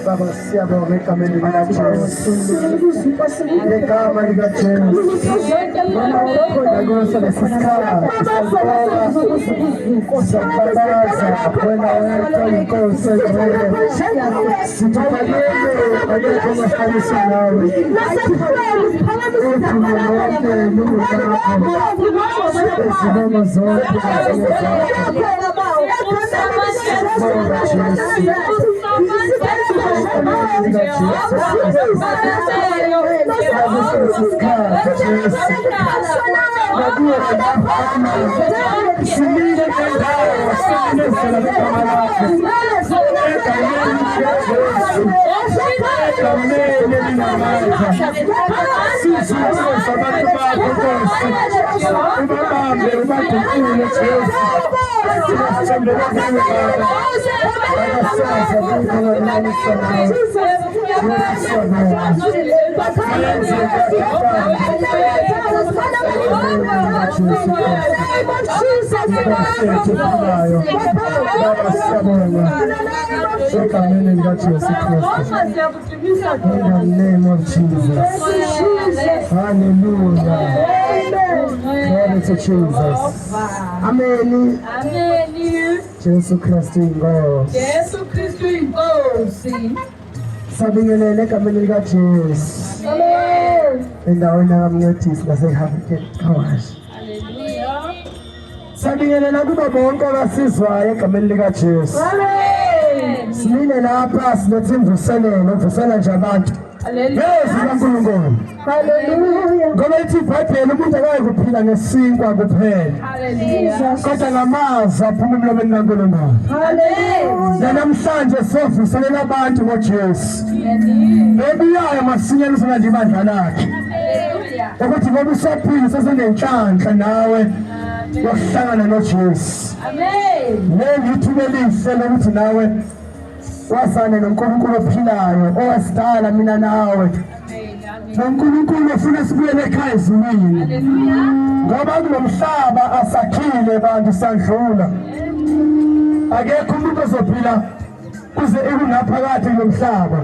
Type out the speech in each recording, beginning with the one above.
Baba siyabonga egameni likaJesu. Ngegama likaJesu. Noma ukhona kuso lesikhala. Siyabonga wena Nkosi engcwele. Sithobalele akekho ongafanisa nawe. Izibongo zonke in the name of Jesus. Hallelujah. Glory to Jesus. Amen. Jesu Kristu inkosi. Jesu Kristu inkosi. Sabingelele egameni likaJesu. Amen. Endaweni yakamncedisi laseHabitat Kawashi. Hallelujah. Sabingelela kubo bonke abasizwayo egameni likaJesu. Amen. Simile lapha silethe imvuselelo, uvusela nje abantu. Yesu kaNkulunkulu. Hallelujah. Ngoba ithi iBhayibheli umuntu akayi kuphila ngesinkwa kuphela. Hallelujah. Kodwa ngamazwi aphuma emlomeni kaNkulunkulu. Hallelujah. Namhlanje sovuselela abantu ngoJesu. Ebuyayo masinyane usona nje ibandla lakhe. Hallelujah. Ukuthi ngoba usaphila sesenenhlanhla nawe yokuhlangana noJesu. Amen. Ngithume lihle lokuthi nawe wasane noNkulunkulu ophilayo owasidala mina nawe. noNkulunkulu ufuna sibuyele ekhaya ezulwini. Hallelujah. Ngoba kulomhlaba asakhile bantu sandlula. Akekho umuntu ozophila kuze ekunaphakathi lomhlaba.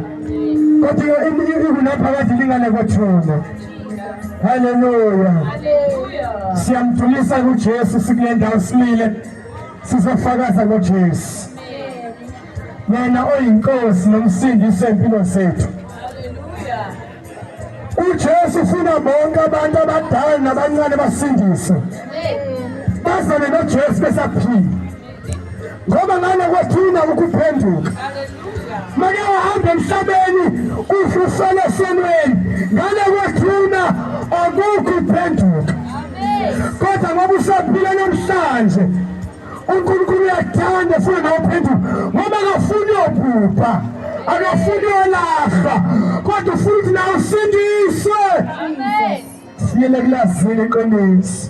Kodwa ikunaphakathi lingane kwathona. Hallelujah. Hallelujah. Siyamdumisa kuJesu sikule ndawo simile sizofakaza ngoJesu. Yena oyinkosi nomsindisi empilo zethu. Hallelujah. uJesu ufuna bonke abantu abadala nabancane basindiswe. Bazane noJesu besaphila. Ngoba ngane kwathina ukuphenduka. Hallelujah. Make wahamba emhlabeni ufusele sonweni ngale kwathina akukho ukuphenduka. Kodwa ngoba usaphila namhlanje uNkulunkulu uyathanda futhi uphenduka ngoba akafuni ubhubha akafuni olahla kodwa futhi nawe usindiswe. Amen. Siyele kulazini iqiniso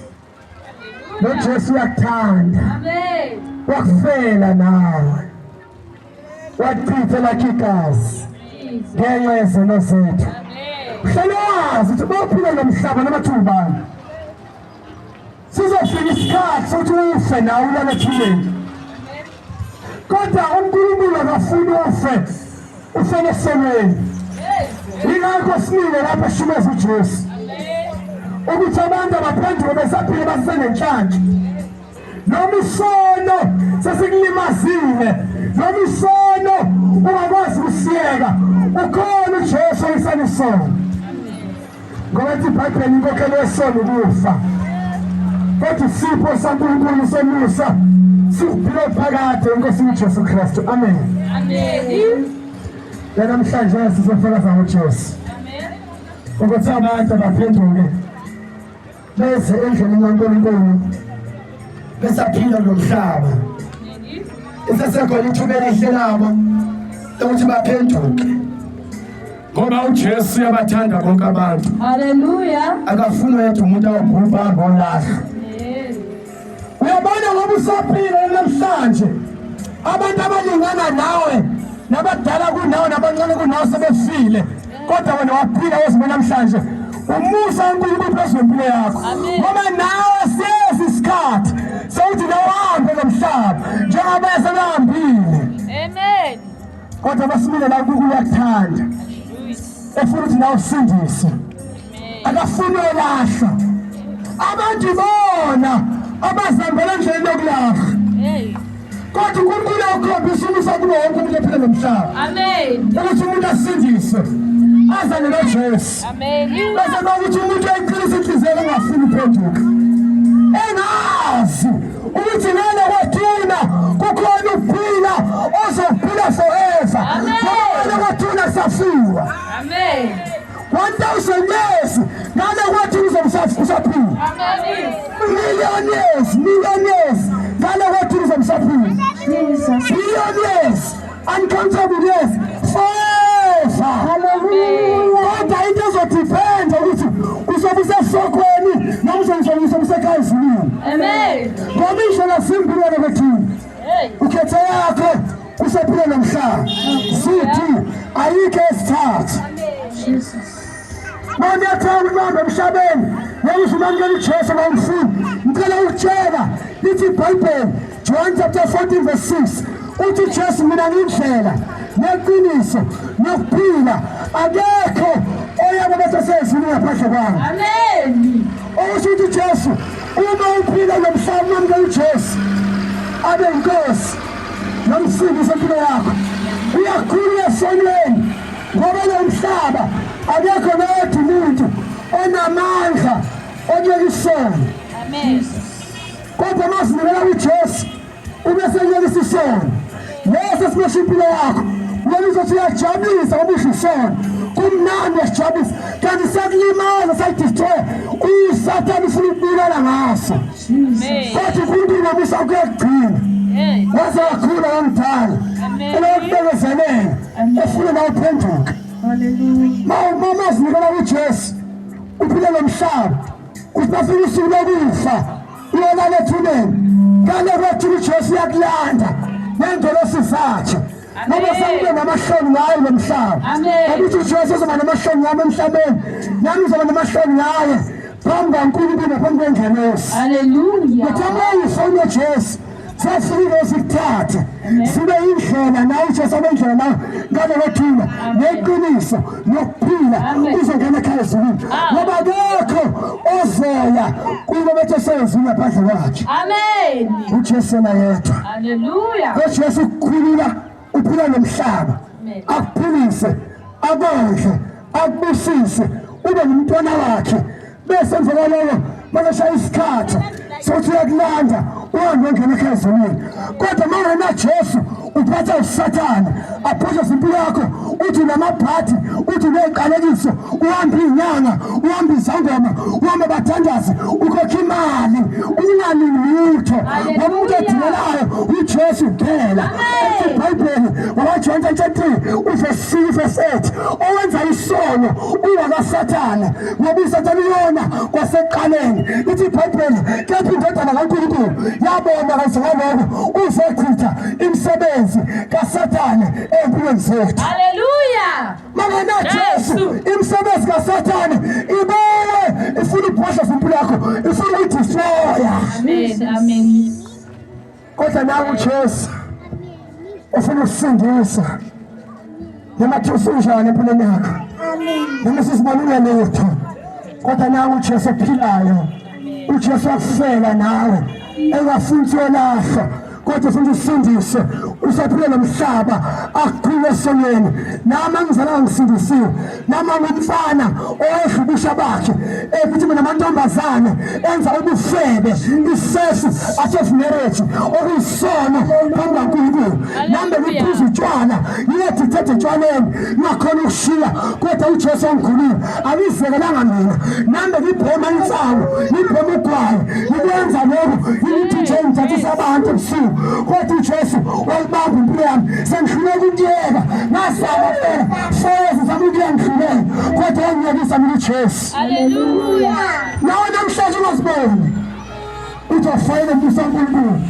noJesu uyakuthanda Amen. wakufela nawe wachitha lakhe igazi ngenxa yezono zethu. Uhlale wazi ukuthi bophila nomhlaba namathubani sizofika isikhathi sokuthi ufe nawe ulala ethubeni. Kodwa uNkulunkulu akafuni ufe nesonweni. Yingakho simile lapha shumeza uJesu ukuthi abantu abaphenduke besaphile basenenhlanhla. Noma isono sesikulimazile, noma isono ungakwazi ukusiyeka, ukhona uJesu oyisana isono. Ngoba ithi iBhayibheli inkokhelo yesono ukufa. Kodwa isipho saNkulunkulu somusa sikuphila phakade eNkosini uJesu Kristu. Amen. Amen. Namhlanje sizofakaza ngoJesu. Amen. Ukuthi abantu baphenduke beze endleleni kaNkulunkulu besaphila nomhlaba. Isesekhona ithuba elihle labo ukuthi baphenduke. Ngoba uJesu uyabathanda bonke abantu. Hallelujah. Akafuni yedwa umuntu awubhubha ngolahla. Uyabona ngoba usaphila namhlanje abantu abalingana nawe nabadala kunawe nabancane kunawe sebefile. Kodwa wena waphila wezibona namhlanje umusa uNkulunkulu phezu kwempilo yakho. Ngoba nawe siyezi isikhathi sokuthi nawe uhambe nomhlaba njengoba esebehambile. Amen. kodwa basimile la ukuyathanda efuna ukuthi nawe usindise akafuni ulahla abantu bona abazambela endleleni yokulahla kodwa uNkulunkulu ukhombisa umusa kulo wonke umuntu ephila nomhlaba Amen. ukuthi umuntu asindise azane noJesu Amen. bese ukuthi umuntu eqinisa inhliziyo engafuni uphenduka engazi ukuthi ngale kwathina kukhona ukuphila ozophila forever ngale kwathina safiwa Amen. 1000 years ngale kwathina uzosaphila Amen. million years ngale kwathina uzosaphila Jesus. billion years uncountable years forever. Hallelujah. Kodwa into ezodependa ukuthi uzobe usesokweni noma uzobe usekhaya ezulwini. Amen. Ngoba indlela simbulele kwethina ukhethe yakho usephila nomhlaba sithi ayikho esithathu. Jesus. Manje athanda uhambe emhlabeni nokuzimamukela uJesu ngomfundo ngicela ukutshela lithi iBhayibheli John chapter 14 verse 6 uthi uJesu mina ngindlela neqiniso nokuphila akekho oyabo besesezini ngaphandle kwami. Amen. Okusho uJesu uma uphila nomhlaba nomukela uJesu abe inkosi nomsindisi empilo yakho uyakhula esonweni ngoba lo mhlaba akekho nothi umuntu onamandla onyeka isono. Amen. Kodwa masinikela uJesu ubese nyekisa isono leso simesha impilo yakho wena uzothi uyajabulisa ngoba usho isono kumnandi uyajabulisa kanti siyakulimaza sayidestroy uSathane ufuna ukubulala ngaso. Kodwa uNkulunkulu wamusa ukuyagcina waze wakhula wamdala elokubekezelela efuna nawe uphenduke. Mama zinikela uJesu uphile nomhlaba ukuthi bafike usuku lokufa uyolala ethuneni ngale kwethu uJesu uyakulanda nendolosi zakhe ngoba sakube namahloni ngayo nomhlaba ukuthi uJesu uzoba namahloni ngami emhlabeni nami uzoba namahloni ngaye phambi kaNkulunkulu naphambi kwengelosi. Hallelujah. Kuthama ufone uJesu safike sikuthathe sibe indlela nawe uJesu abendlela nawe ngale kwethina neqiniso nokuphila uzongena ekhaya ezulwini ngoba akekho ozoya kulo bethu esezulwini ngaphandle kwakhe. Amen. uJesu yedwa. Hallelujah. uJesu ukukhulula uphila nomhlaba akuphilise akondle akubusise ube ngumntwana wakhe bese emva lokho bazashaya isikhathi sokuthi uyakulanda uhambe ungena ekhaya ezulwini. Kodwa uma ungenaJesu uphatha uSathane aphuze impilo yakho uthi unamabhadi uthi uneqalekiso uhambe inyanga uhambe izangoma uhambe abathandazi ukhokha imali ungalini lutho ngomuntu odilelayo uJesu kuphela. iBhayibheli waJohn 3 verse 8 owenza isono uwakaSathane ngoba uSathane uyona kwasekuqaleni. Ithi iBhayibheli kepha indodana kaNkulunkulu yabona kanjengaloku uzochitha imisebenzi kaSathane empilweni zethu. Hallelujah. Mangena Jesu imisebenzi kaSathane ibuye ifuna ukubhodla impilo yakho ifuna ukudestroya. Amen. Amen. Kodwa nawe uJesu ufuna ukusindisa noma thusunjani empilweni yakho noma sisibalule lutho kodwa nawe uJesu ophilayo uJesu akufela nawe engafuni ukulahlwa kodwa ufuna usindise usaphila nomhlaba akukhule esonweni. Nami angizalanga ngisindisiwe nami ngumfana owedlubusha bakhe ebithi mina amantombazane enza ubufebe isesu of marriage okuyisono phambi kaNkulunkulu nami ngiphuza utshwala ngiyedithethe utshwaleni ngakhona ukushiya kodwa uJesu ongikhulile alizekelanga mina nami ngibhema insangu ngibhema ugwayi ngikwenza lokho ngithe ngithathisa abantu ebusuku kodwa uJesu walibamba impilo yami sengihluleka ukuyeka nasaba phela foyezi zami ukuyangihlulela kodwa wangiyekisa mina uJesu. Hallelujah. Nawe namhlanje ungaziboni uthi wafanele umbuso kaNkulunkulu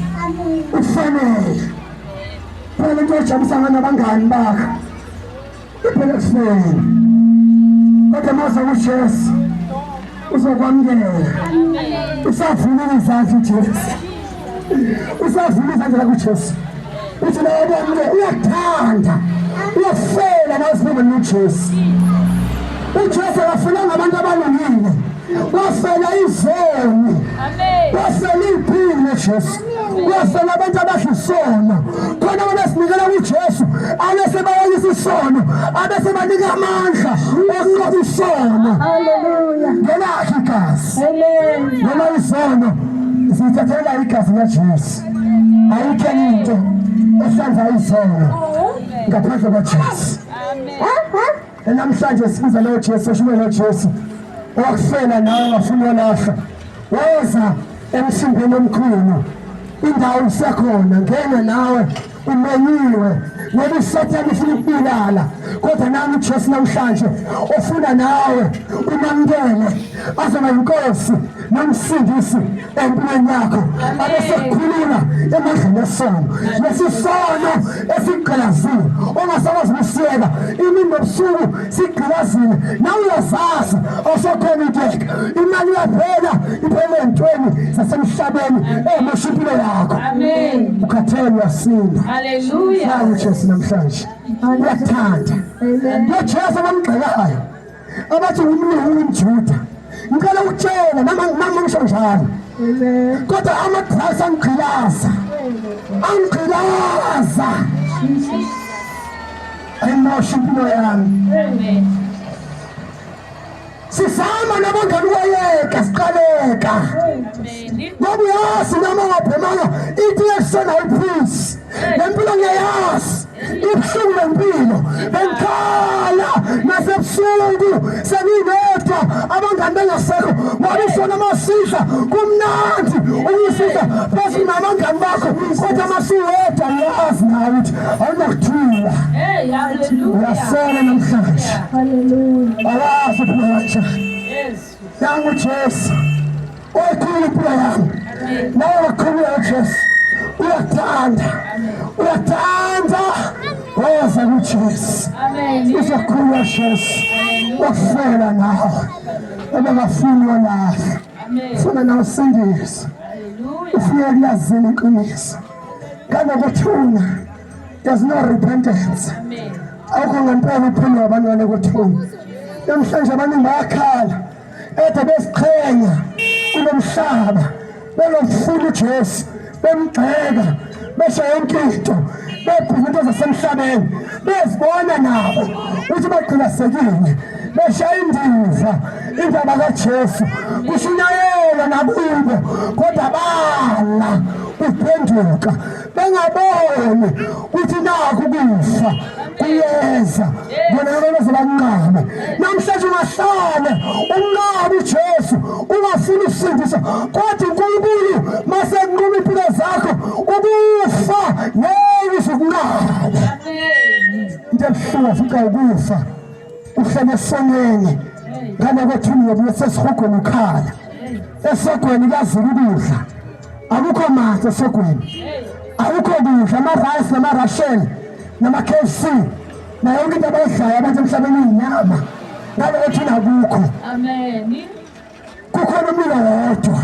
ufanele phela into ojabulisa ngani abangani bakho iphela kufanele kodwa maza uJesu uzokwamukela usavulile izandla uJesu usavulile izandla kuJesu uthi nawe uyamukela uyakuthanda uyafela nawusibona noJesu. uJesu akafunanga abantu abalungile, wafela izoni. Amen. wafela impilo Jesu, wafela abantu abadlisono. Khona bona sinikela kuJesu abese bayekisa isono, abese banika amandla okunqoba isono. Hallelujah. Ngelakhe igazi, Amen. noma isono siyithathela igazi laJesu. Ayikho enye into ehlanza isono ngaphandle kwaJesu. Namhlanje sibiza lo Jesu, sisho lo Jesu owakufela nawe wafuna ulahla, weza emsimbeni omkhulu, indawo isekhona, ngena nawe umenyiwe. Ngoba uSathane ufuna ukubulala, kodwa nami uJesu namhlanje ufuna nawe unamkele, azoba inkosi nomsindisi empilweni yakho, abesekukhulula emandleni esono, lesisono esigqilazile ongasakwazi ukusiyeka imini nobusuku sigqilazile. Nawe uyazazi awusokhona ukuyeka, imali yaphela iphela ey'ntweni zasemhlabeni ey'mosha impilo yakho. Amen. Ukhathele uyasinda. Hallelujah. Nawe uJesu namhlanje uyakuthanda. Lo Jesu abamgxekayo abathi umlungu umJuda, ngicela ukutshela nami ngisho njalo, kodwa ama-drugs angigqilaza, ayimosha impilo yami. Amen. Sisama nabangani wayeka siqaleka, Amen. ngoba uyazi noma ungaphemanga ithi yesona iphisi lempilo ngiyayazi ibuhlungu lempilo. Bengikhala nasebusuku sengiyedwa, abangani bengasekho, ngoba isona masidla kumnandi ukusidla phezu nabangani bakho, kodwa masuwedwa uyazi nawe ukuthi awunakuthula. Hey, hallelujah. Uyasela namhlanje, Hallelujah. awazi uphila kanjani. Yes. Nangu uJesu oyikhulu impilo yami, nawe wakhulula uJesu. Uyathanda weza kuJesu, Amen. uzokhulula Jesu, wafela nawe ebengafuni walahle, Amen. funa nawe usindise, Hallelujah. ufike kulazini iqiniso nganokuthuna. There's no repentance. Amen. Awukho ngempela uphuma abantwana kothuna. Namhlanje abaningi bayakhala ede besiqhenya kulomhlaba, belofuna uJesu, bemgxeka, besho yonke into, bebheka into zasemhlabeni, bezibona nabo ukuthi bagqilasekile, beshaya indiva indaba kaJesu, kushunyayela nakubo, kodwa bala uphenduka, bengaboni ukuthi nakho kufa kuyeza. Bona beze banqabe namhlanje, ungahlale unqabe uJesu, ungafuni usindisa, kodwa uNkulunkulu masenquma impilo zakho, ukufa ngeke uzokunqaba. Amen. Into ebuhlungu afika ukufa uhlele esonweni, ngane kwethuni yobuye sesihogweni ukhala esogweni kazile ukudla, akukho manzi esogweni, akukho kudla, ama-rice nama-ration nama-KFC nayo yonke into abayidlayo abantu emhlabeni iyinyama, ngane kwethuni akukho. Amen. Kukhona umlilo wodwa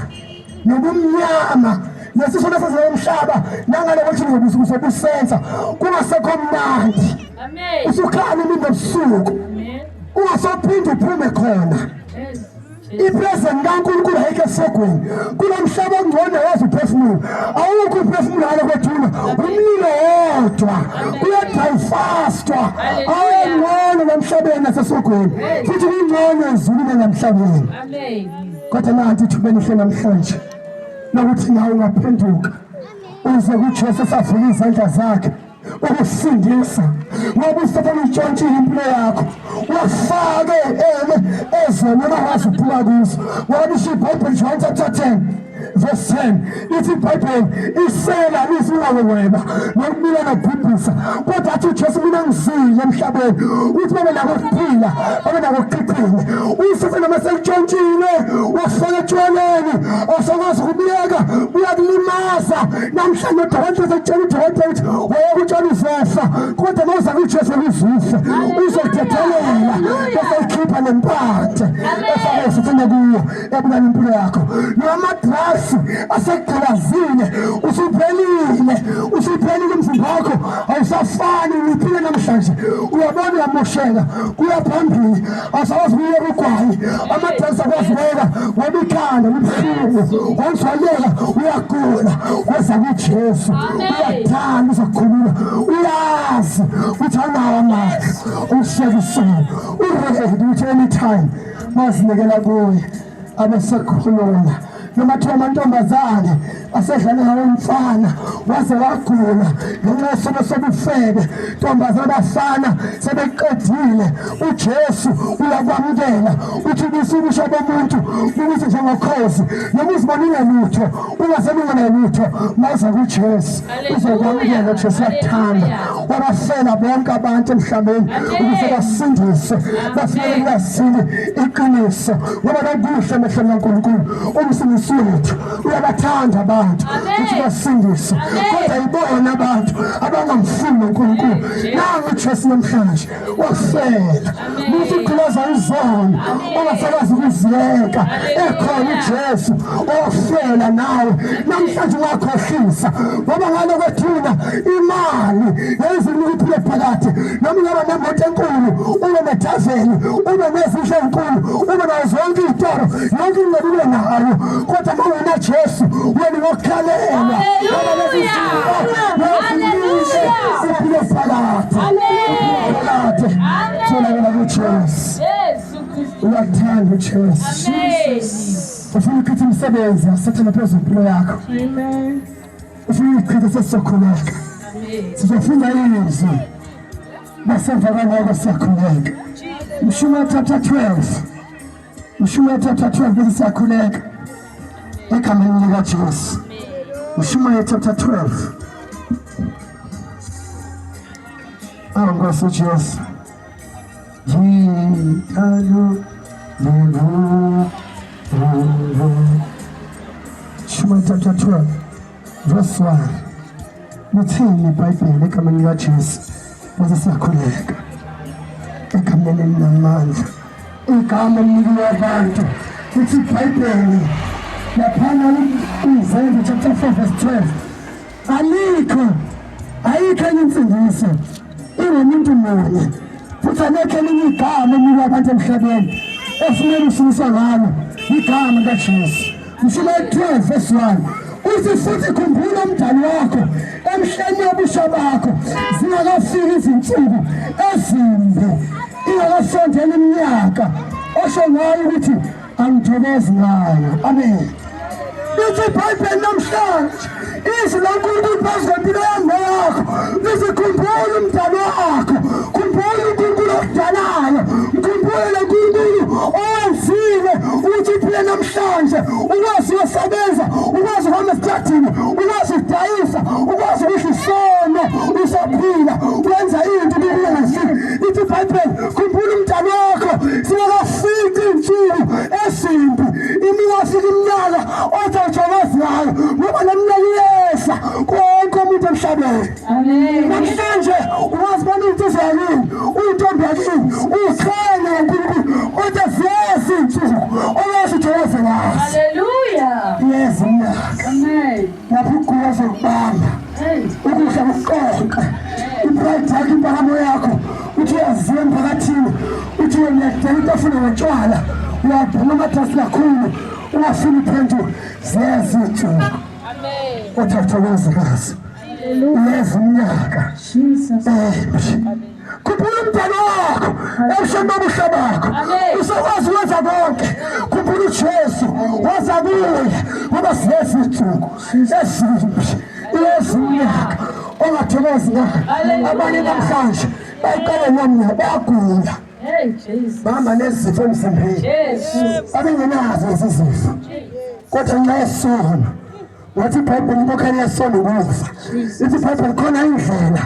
nobumnyama, nesisona sezele umhlaba nangale kwethuni yobusuku sobusenza kungasekho mnandi, Amen. usukhala imini nobusuku Amen. ungasophinde uphume khona. Yes. Ipresence kaNkulunkulu ayikho esogweni, kulo mhlaba ongcono wazi uphefumula, awukho uphefumula ngale kwethuna, umlilo wodwa kuyadayifastwa, awungcono namhlabeni nasesogweni, futhi kungcono ezulwini namhlabeni. Amen. Kodwa nanti ithubeni ihle namhlanje nokuthi nawe ungaphenduka uze kuJesu esavula izandla zakhe ukusindisa, ngoba uSathane utshontshile impilo yakho, wafake ezona ongawazi ukuphuma kuzo. Ngoba isho iBhayibheli John chapter 10 verse 10 ithi iBhayibheli isela lisingakweba nokumila nokubhubhisa, kodwa athi uJesu mina ngizile emhlabeni uthi babe nako ukuphila, babe nako ukuqiqina. uSathane masekutshontshile wafaka etshwaleni, awusakwazi ukubiyeka, uyakulimaza. Namhlanje udokotela sekutshela udokotela ukuthi wayekutshala uzofa, kodwa mawuza kuJesu uzufe, uzokuthethelela bese ukhipha nempande efake uSathane kuyo ebulala impilo yakho. Noma amasi asegalazile, usuphelile umzimba wakho, awusafani uphile namhlanje. Uyabona uyamosheka, kuya phambili, awusakwazi ukuyeka ugwayi, amadragsi akwazibeka, ngoba ikhanda libuhlungu, wangizwalela uyagula, weza kuJesu, uyathanda uzakhulula, uyazi uthi anawo amandla umshiyeka isona, uredi uthi anytime mazinikela kuye abesekhulula. Noma kuthiwa amantombazane asedlala ngawo umfana waze wagula ngenxa yesono sobufebe, ntombazane abafana sebeqedile, uJesu uyakwamukela, uthi ubusubusha bomuntu ukuthi njengokhozi, noma uzibonile lutho ungasebona lutho, maza kuJesu uzokwamukela. uJesu uyakuthanda, wabafela bonke abantu emhlabeni ukuze basindiswe, bafinyelele kulazini iqiniso, ngoba lokuhle emehlweni kaNkulunkulu. Umsindisi wethu uyabathanda abantu ukuthi basindiswe, kodwa yibona abantu abangamfuni uNkulunkulu. Nangu uJesu namhlanje wafela, ukuthi uqhilaza izona ongasakwazi ukuziyeka, ekhona uJesu owafela nawe namhlanje ungakhohlisa, ngoba ngalo kwethuna imali yenzini ukuphile phakathi, noma ungaba nemoto enkulu, ube nethaveni, ube nezindlu enkulu, ube nazo zonke iy'toro, yonke into ube nayo, kodwa uma unaJesu wena ngokukhalelwa uphile phakathi tholakala kuJesu. Uyakuthanda uJesu, ufuna ukhetha imisebenzi asathana phezu kwempilo yakho, ufuna ukhetha sesizokhuleka, sizofunda izwi basemva kwaloko siyakhuleka. Mshumayeli chapter 12, Mshumayeli chapter 12 bese siyakhuleka egameni likaJesu. Mshumayeli chapter 12. Nkosi uJesu, yithando lenu. Mshumayeli chapter 12 verse 1. Lithini iBhayibheli egameni likaJesu bese siyakhuleka egameni elinamandla, igama elinikwe abantu. Lithi iBhayibheli laphana kuZembe chapter 4 verse 12, ayikho enye imfundiso ingumuntu munye, futhi alekho elinye igama elinikwe abantu emhlabeni esimele usindiswa ngalo, igama likaJesu. Mshumayeli 12 verse 1 uthi, futhi khumbula umdali wakho emhleni wobusha bakho, zingakafiki izinsuku ezimbi, ingakasondeli iminyaka osho ngayo ukuthi angithokozi ngayo. Amen. Lithi iBhayibheli namhlanje, izwi laNkulunkulu phezu kwempilo yami yakho lithi, khumbula umdali wakho, khumbula uNkulunkulu okudalayo, mkhumbule loNkulunkulu owenzile ukuthi uphile namhlanje, ukwazi uyosebenza, ukwazi ukuhamba esitradini, ukwazi ukudayisa, ukwazi ukudla isono usaphila, wenza into ubukwazi. Lithi iBhayibheli, khumbula umdali wakho, zingakafiki iy'nsuku ezimbi, ingafiki iminyaka ozawuthokoza ngayo, ngoba nomnakiyesa konke umuntu emhlabeni. Namhlanje ungazibona insizwa yakini, uyintombi yakini, uyikhanya ngoNkulunkulu, kodwa ziyeza iy'nsuku oyazi uthokoze ngazo. Hallelujah. Yes, mnyaka. Amen. Lapho ukugula zokubamba, ukudla kuqoqa, ipride yakho, impakamo yakho, uthi uyaziya emphakathini, uthi uyadela itafula ngotshwala, uyabhema amadragsi kakhulu, ungafuni uphenduke, ziyeza iy'nsuku othathokoze ngazo. Yes, mnyaka. Khumbula umdali wakho emhlabeni wobusha bakho, usakwazi ukwenza konke. Khumbula uJesu waza kuye, ngoba ziyeza iy'nsuku ezimbi. Yes, mnyaka ongathokozi ngayo. Abanye namhlanje bayiqale nomnyaka bayagula, bahamba nezifo emzimbeni, babengenazo lezi zifo, kodwa ngenxa yesono. Wathi iBhayibheli inkokheli yesono ukufa. Lithi iBhayibheli khona indlela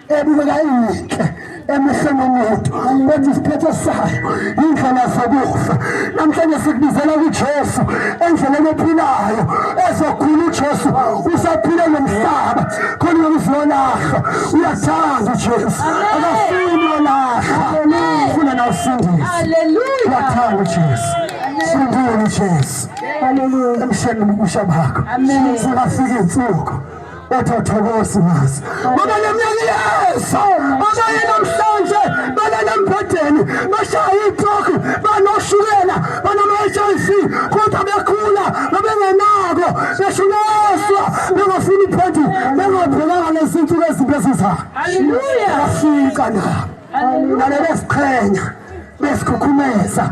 ebukeka inhle emehlweni womuntu, kodwa isiphetho sayo indlela zokufa. Namhlanje sikubizela kuJesu endleleni ephilayo ezokhula uJesu, usaphila nomhlaba khona ukuzolahlwa. Uyathanda uJesu, akafuni uyolahlwa, ufuna na usindise. Uyathanda uJesu, sindile uJesu. Hallelujah. emsheni ubusha bakho Amen. singafika insuku othokoza ngazo ngoba leminyaka yeso abanye namhlanje banalempedeni bashaya itroki banoshukela banama-HIV kodwa bekhula babengenako beshuleswa bengafuni ipedi bengabhekanga nezinsuku ezimbi ezizayo Hallelujah. bafika nabo nalebesiqhenya besikhukhumeza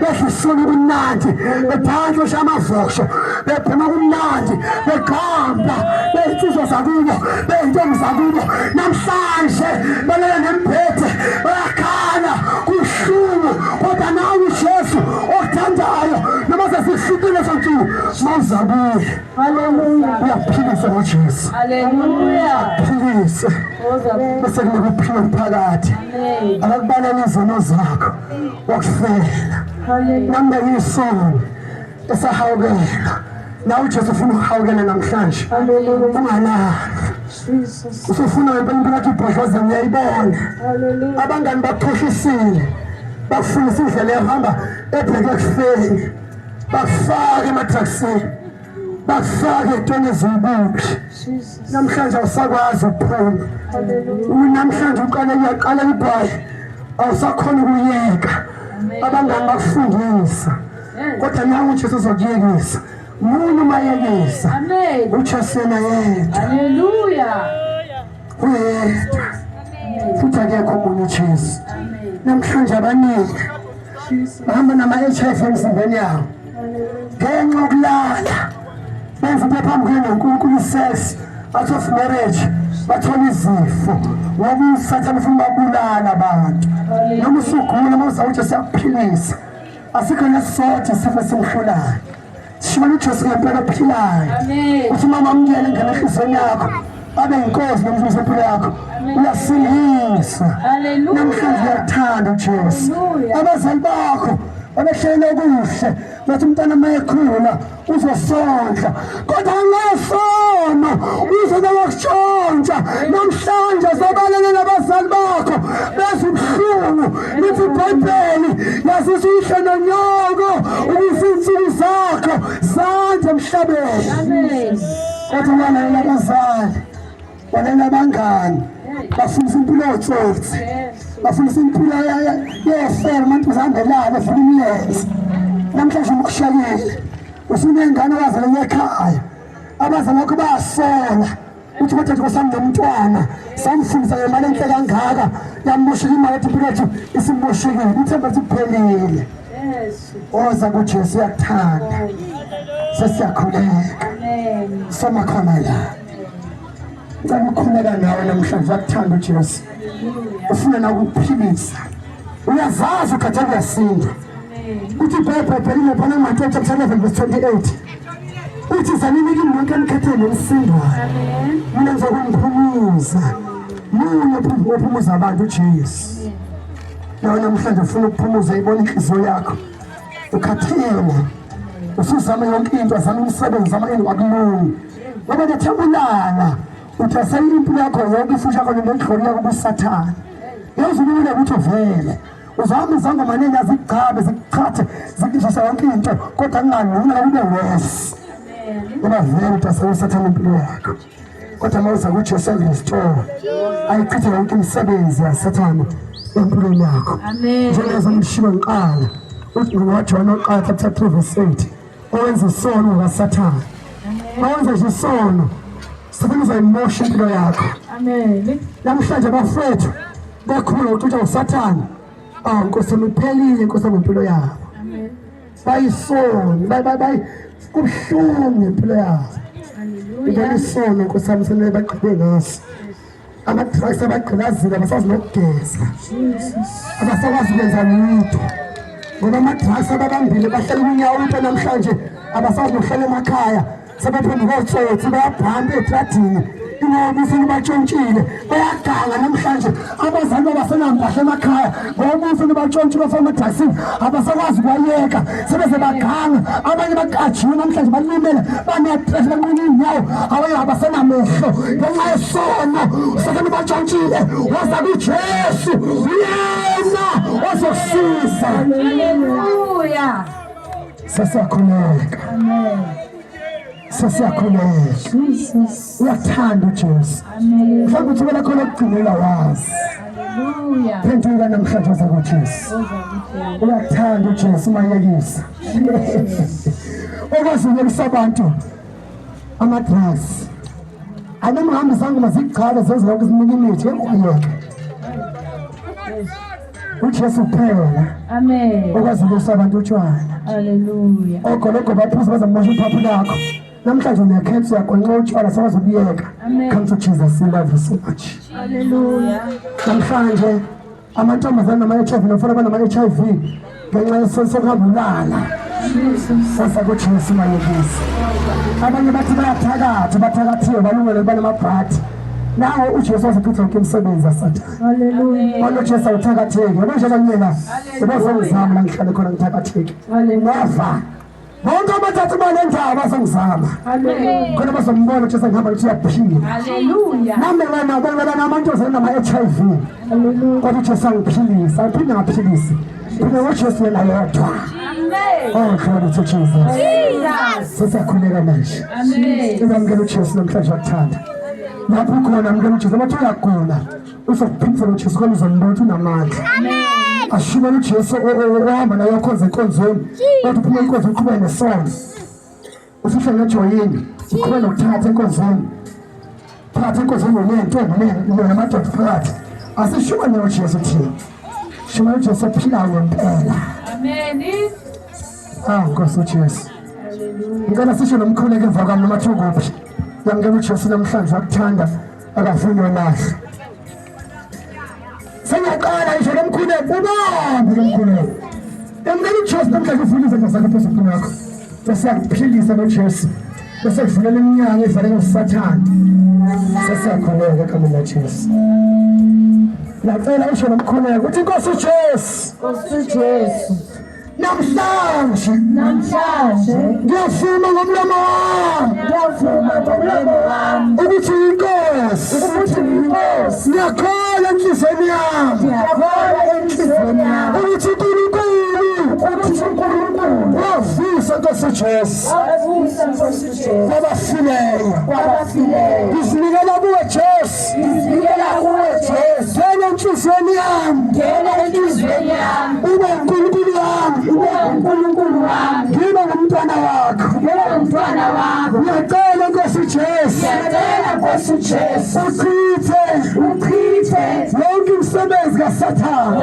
behlisona ubumnandi bephantsha amavosho bebhema kumnandi begqamba beyinsizwa zakubo beyintombi zakubo namhlanje balala nemphethe bayakhala kushungu kodwa nawe uJesu othandayo noma sesifikile sonsuku mawuzabuye Hallelujah. uyaphilisa ngoJesu Hallelujah. philise bese kunokuphila phakathi Amen. akakubalala izono zakho wakufela Hallelujah. nami bengiyisono esahawukela nawe uJesu ufuna ukuhawukela namhlanje Hallelujah. ungalala Jesus. usufuna ngempela impilo yakho ibhodloze ngiyayibona Hallelujah. abangani bakuphohlisile bakufundisa indlela ehamba ebheke ekufeni bakufake emadragsini bakufake ey'ntweni eziwububi Jesus. namhlanje awusakwazi ukuphuma Hallelujah. namhlanje uyaqala ibhayi awusakhona ukuyeka abangani bakufundisa kodwa nawe uJesu uzokuyekisa munye umayekisa Amen. uJesu yena yedwa Hallelujah. uyedwa futhi akekho omunye uJesu namhlanje abaningi bahamba nama-HIV emzimbeni yabo ngenxa yokulala benza into phambi kweNkulunkulu isex out of marriage bathola izifo ngoba usathane ufuna babulala abantu noma usugula uma uzawuthi siyakuphilisa asikho nesisodwa isifo esimhlulayo sishibona uJesu ngempela ophilayo Amen. uthi uma wamukela ngena enhliziyweni yakho abe yinkosi nomvuzo wempilo yakho uyasindisa Hallelujah. namhlanje uyakuthanda uJesu Hallelujah. abazali bakho babeshayele kuhle bathi umntwana uma ekhula uzosondla kodwa angasono uzobe wakutshontsha namhlanje sobalelela abazali bakho benza ubuhlungu lithi ibhayibheli yazisa uyihle nonyoko ukuthi insuku zakho zande emhlabeni Amen. kodwa walalela abazali walalela abangani bafundisa impilo yotsotsi bafundisa impilo yefere umuntu uzihambelana efuna imilenze namhlanje umkushayile usunengane wazalelwe ekhaya abazali bakho bayasola uthi kodwa nje kwasamnomntwana samfundisa ngemali enhle kangaka yamosheka imali ethi impilo yethu isimoshekile ithemba siphelile Yes. oza kuJesu uyakuthanda sesiyakhuleka Amen. soma khona la ngicela ukukhuleka nawe namhlanje uyakuthanda uJesu ufuna nakuphilisa uyazazi ukhatha kuyasinda uthi ibhayibheli phana kuMateyu chapter 11 verse 28 uthi zanini kimi nonke emkhetheni emsindwayo mina ngizokumphumuza munye ophumuza abantu uJesu nawe namhlanje ufuna ukuphumuza ibona inhliziyo yakho ukhathele usuzama yonke into azama umsebenzi zama ini wakulungi ngoba ngethembulala uthasela impilo yakho yonke ifusha yakho nendloli yakho kusathane yezulule ukuthi uvele uzahamba izango maningi azigcabe zikuchathe zikishisa yonke into kodwa kungalula ube wesi ngoba vele uthasela usathane impilo yakho kodwa uma uza kuJesu restore ayichithe yonke imisebenzi yasathane empilweni yakho Amen. njengoba mshiwo ngiqala uthi ngoJohn oqala chapter 3 verse 8 owenza isono ngasathane owenza nje isono sathane uzayimosha impilo yakho Amen. namhlanje abafethu bekhula ucutsha usathane nkosi iphelile nkosi impilo yabo bayisona kubuhlungu impilo yabo ngeke isono nkosi yami senele baqhube ngaso ama-drugs abagqilazile abasazi nokugeza abasakwazi ukwenza lutho ngoba ama-drugs ababambile bahlala kunyawuto namhlanje abasazi nokuhlala emakhaya sebephambi kotsotsi bayabhamba etradini inobuseni batshontshile bayaganga namhlanje abazali babasenampahla emakhaya ngoba ubuseni batshontshile bafamadrasini abasakwazi ukwayeka sebeze baganga abanye baqatshiwe namhlanje balimele banetres banqina iy'nyawo abanye abasenamehlo ngenxa yesono sekeni batshontshile waza kuJesu yena ozokusiza Hallelujah. Sesiyakhuleka. Amen. Sesiyakhuleka. Jesus. Uyathanda uJesu. Amen. Mhlawumbe uthi wena khona ukugcinela wazi. Hallelujah. Phenduka namhlanje uza kuJesu. Uyathanda uJesu mayekisa. Okwazinyekisa abantu amadrugs. Anomhambisanga mazigcwale zenze lonke izinika imithi engiyeke. uJesu kuphela. Amen. Okwazilisa abantu utshwala. Hallelujah. Ogologo baphuza bazamosha iphaphu lakho. Namhlanje uyakhetha uyaqonqa utshwala sakwazi ukuyeka. Come to Jesus, he loves you so much. Hallelujah. Namhlanje amantombazana nama-HIV nofana banama-HIV ngenxa yesokuhambulala. Sasa kuJesu mayekisi. Abanye bathi bathakathiwe balungele banamabhadi. Nawe uJesu waziphetha yonke imisebenzi yaSathane. Hallelujah. Walo Jesu awuthakatheki. Yabo nje abanyela ebazongizama la ngihlale khona ngithakatheki. Never. Bonke abathathu banendaba bazongizama. Hallelujah. Khona bazombona uJesu ngihamba ngithi uyaphila. Hallelujah. Nami wena bona namantombazana nama-HIV. Hallelujah. Kodwa uJesu angiphilisa. Aphinde ngaphilisi. Phinde uJesu yena yedwa. Amen. Oh, glory to Jesus. Jesus. Sesiyakhuleka manje. Amen. Ubamukela uJesu namhlanje wakuthanda. Lapho khona amukela uJesu abathi uyagula. Uzokuphindisela uJesu khona uzombona unamandla. Amen. Ashumela uJesu ohamba naye okhonza enkonzweni. Kodwa uphuma enkonzweni uqhubeke nesonto. Usihle ngejoyini. Uqhubeke nokuthatha enkonzweni. Phakathi enkonzweni unentombi namadoda phakathi. Asishuma naye uJesu thina. Shuma uJesu ophilayo ngempela. Amen. Nkosi uJesu. Hallelujah. Ngicela sisho nomkhuleko emva kwami noma kuthiwa kuphi. Yamukela uJesu namhlanje wakuthanda akavunywa lahle. Sengiyaqala ngisho nomkhuleko ubambe nomkhuleko. Yamukela uJesu namhlanje uvule izandla zakho phezu kwempilo yakho. Bese yakuphilisa noJesu. Bese kuvulela iminyango evaleke nguSathane. Sesiyakhuleka egameni likaJesu. Ngicela usho nomkhuleko uthi Nkosi uJesu. Nkosi uJesu. Namhlanje ngiyavuma ngomlomo wami ukuthi inkosi ngiyakholwa enhliziyweni yami ukuthi uNkulunkulu wavisa Nkosi uJesu kwabafileyo. Ngizinikela kuwe Jesu. Ngena enhliziyweni yami. Ube uNkulunkulu wami. Ngibe ngumntwana wakho. Ngiyacela Nkosi Jesu. Uchithe yonke imisebenzi kaSathane.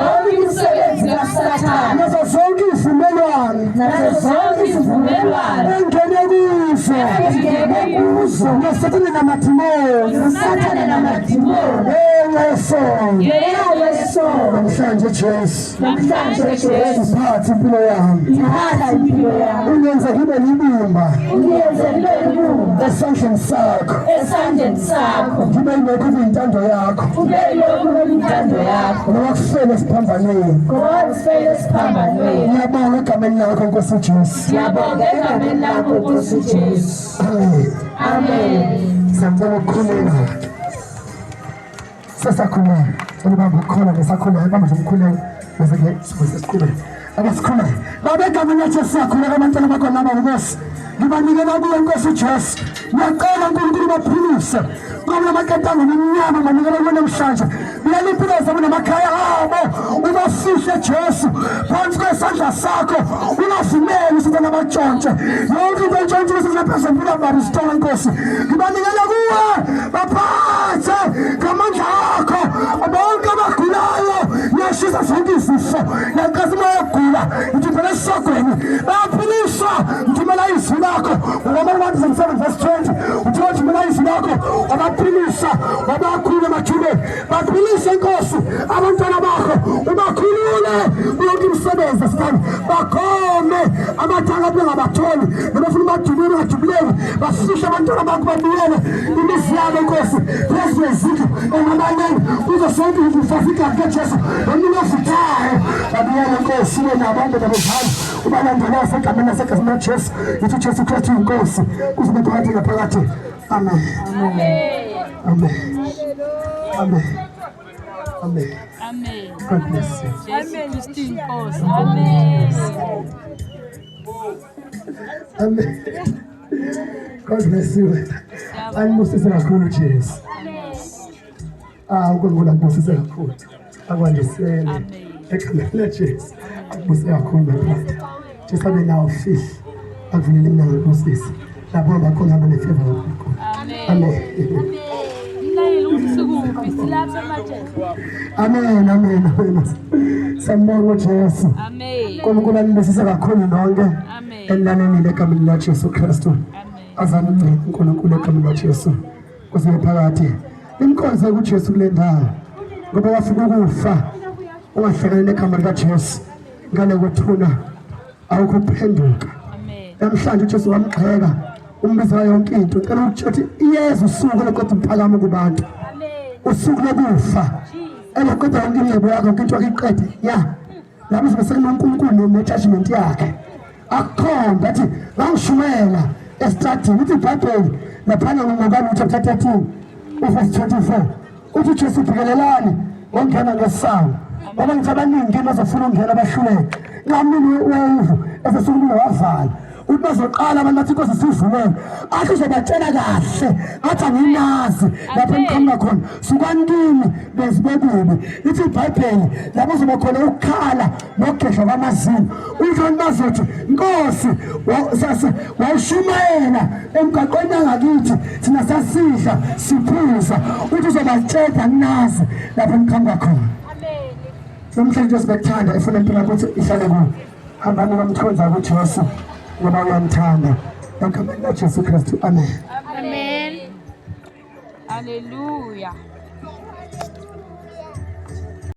Nazo zonke izivumelwano engene kuzo ngeSathane namadimoni. Yesu. Namhlanje Jesu. Uphathe impilo yami. Ungenze ngibe libumba esandleni sakho. Ngibe yilokhu kuyintando yakho. Noma kufele esiphambanweni. Ngiyabonga egameni lakho Nkosi uJesu. Amen. Siyacela ukukhuleka. Sesakhuleka. Ubaba ukhona ngesakhuleka. Bamba nje umkhuleko. Bese ke sikhuleka. Abasikhuleka. Baba egameni likaJesu siyakhuleka abantwana bakho naba Nkosi. Ngibanikela kuwe Nkosi uJesu. Ngiyacela uNkulunkulu baphilise. Ngoba lamaketanga nemnyama manikela kuwe namhlanje. Ngiyaliphila zabo namakhaya abo. Ubasihle Jesu. Phansi kwesandla sakho. Ungavumeli ukuthi nabatshontshe. Yonke into entshontshe esizaphezulu baba isitolo Nkosi. Ngibanikela kuwe. Baphathe ngamandla akho. Bonke abagulayo. Ngiyashisa zonke izifo. Ngiyaqasima ukugula. Ngithumela esogweni. Baphiliswa. Ngithumela izwi lakho. Ngoba abantu 7:20 uthi wathumela izwi lakho. Abaphilisa. Abakhulu emathubeni. Baphilisa Nkosi. Abantwana bakho. Ubakhulule. Yonke imisebenzi esithanda. Bagome. Amathanga bengabatholi. Nabafuna badubule badubulele. Basihle abantwana bakho babuyele. Imizi yabo Nkosi. Phezu kwezindlu. Engabaleni. Kuzo sonke izifafika kaJesu. Eminofitayo. Babuyele Nkosi. Wena abantu babezala. Ubalandela egameni laseGazini likaJesu. Yithi Jesu Kristu inkosi. Kuzibe phakathi naphakathi. Amen. Amen. Amen. Amen. God bless you. Amen. Amen. Amen. God bless you. Anibusise kakhulu Jesu. uNkulunkulu akubusise kakhulu. Akwandisele. Ekhaya leJesu. Akubusise kakhulu brother. Jesu abe nawo fish. Akuvulele mina ngibusise. Lapho bakhona abanefavor kakhulu. Amen. Amen, amen, amen. Sambonga Jesu. Amen. uNkulunkulu anibusise kakhulu nonke. Amen. Enanini lekamini laJesu Kristu. Azame uNkulunkulu ekamini laJesu. Kusiwe phakathi. Imkhonze kuJesu kule ndawo. Ngoba wafika ukufa. Ungahlekana nekamini laJesu. Ngale kuthuna awukuphenduka. Amen. Namhlanje uJesu wamgxeka. Umbiza yonke into. Ngicela ukuthi iyeza usuku lokuthi uphakame kubantu. Usuku lokufa. Elokuthi yonke ingcebo yakho into akiqede. Ya. Lapho sibesekela uNkulunkulu ne-judgment yakhe. Akhomba athi ngangishumela estradini uthi iBhayibheli laphana ngoMakani chapter 13 verse 24 uthi Jesu ubhekelelani ngongena ngesango ngoba ngithi abaningi bazofuna ukungena bahluleke ngamini wevu esesukumile wavala uthi bazoqala abantu bathi inkosi sivumele athi uzobatshela kahle athi anginazi lapho engiqhamuka khona sukani kimi bezibebubi ithi iBhayibheli lapho uzoba khona ukukhala nokugeshwa kwamazinyo uJohn bazothi inkosi wayishumayela emgaqweni yangakithi thina sasidla siphuza uthi uzobatshela anginazi lapho engiqhamuka khona. Namhlanje sibethanda efuna impilo ukuthi ihlale kuwe. Hambani nomthonza kuJesu ngoba uyamthanda. Egameni laJesu Kristu. Amen. Amen. Hallelujah.